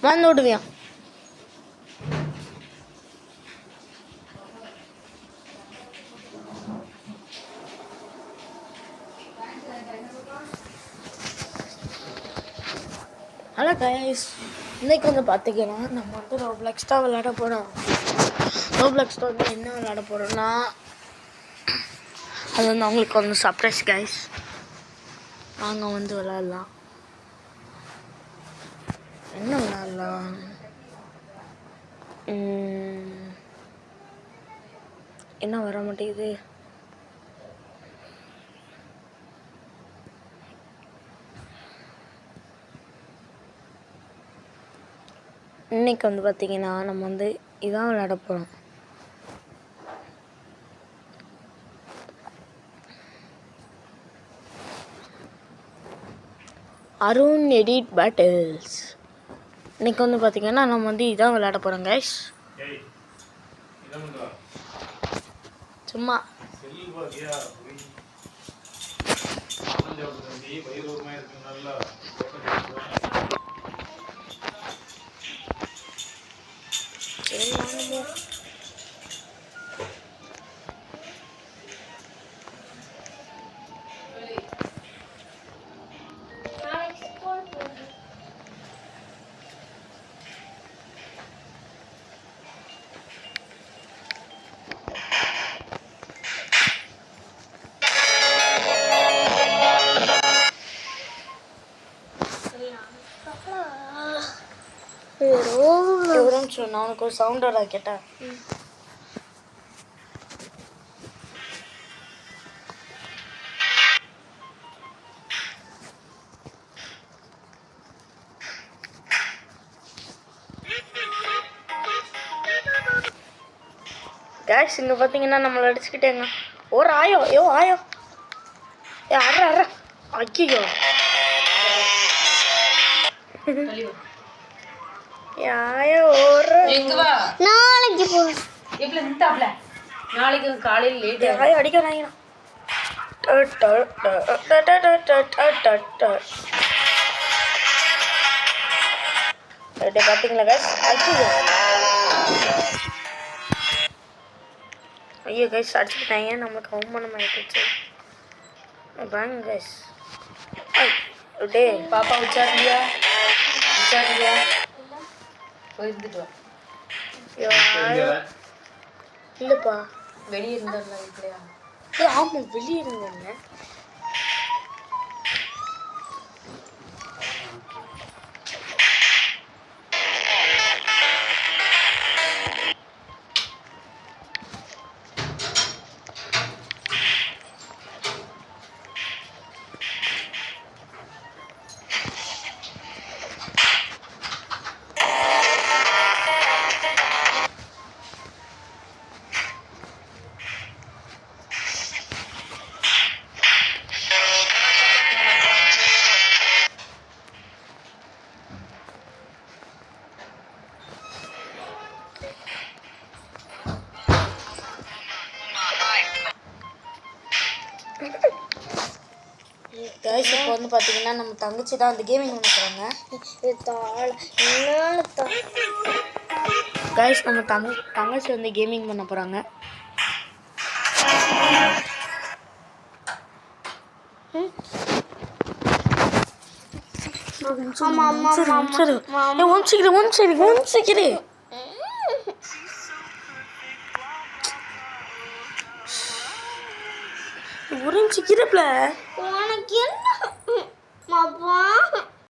வந்து விடுவியான். Hello guys, இன்னைக்கு வந்து பார்த்தீங்கன்னா நம்ம வந்து ரோப்ளக்ஸ் தான் விளையாட போகிறோம். ரோப்ளக்ஸ் வந்து என்ன விளையாட போகிறோம்னா, அது வந்து அவங்களுக்கு வந்து சர்ப்ரைஸ் கைஸ். நாங்கள் வந்து விளையாடலாம். என்ன விளையாடலாம்? என்ன வர மாட்டேங்குது? இன்னைக்கு வந்து பார்த்தீங்கன்னா நம்ம வந்து இதான் விளையாட போகிறோம். Arun edit battles. இன்னைக்கு வந்து பார்த்தீங்கன்னா நம்ம வந்து இதான் விளையாட போகிறோம் கைஸ். சும்மா நான் உனக்கு ஒரு சவுண்டோட கேட்டேன். கேஷ் இங்கே பார்த்தீங்கன்னா நம்மளை அடிச்சுக்கிட்டேங்க. ஒரு ஆயோ ஆயோ அற அற ஐயோ ஆயோ ஒரு நாளைக்கு போ நாளைக்கு காலையில் லேட் ஆயோ அடிக்கிறாங்க. பார்த்தீங்களா கேஷ்? ஐயோ கைஸ் அடிச்சுக்கிட்டாங்க. நம்மளுக்கு அவமானம் ஆகிடுச்சு. பாங்க கைஸ். டே பாப்பா உச்சாரியா போயிருந்துட்டு இல்லைப்பா, வெளியே இருந்தாலும் இல்லையா? ஆமாம் வெளியே இருந்தேங்க. கைஸ் இப்போ வந்து பார்த்தீங்கன்னா நம்ம தங்கச்சி தான் அந்த கேமிங் பண்ண போகிறாங்க. கைஸ் நம்ம தங்கச்சி வந்து கேமிங் பண்ண போகிறாங்க. உறிஞ்சிக்கிறப்பல உனக்கு என்ன பாப்பா?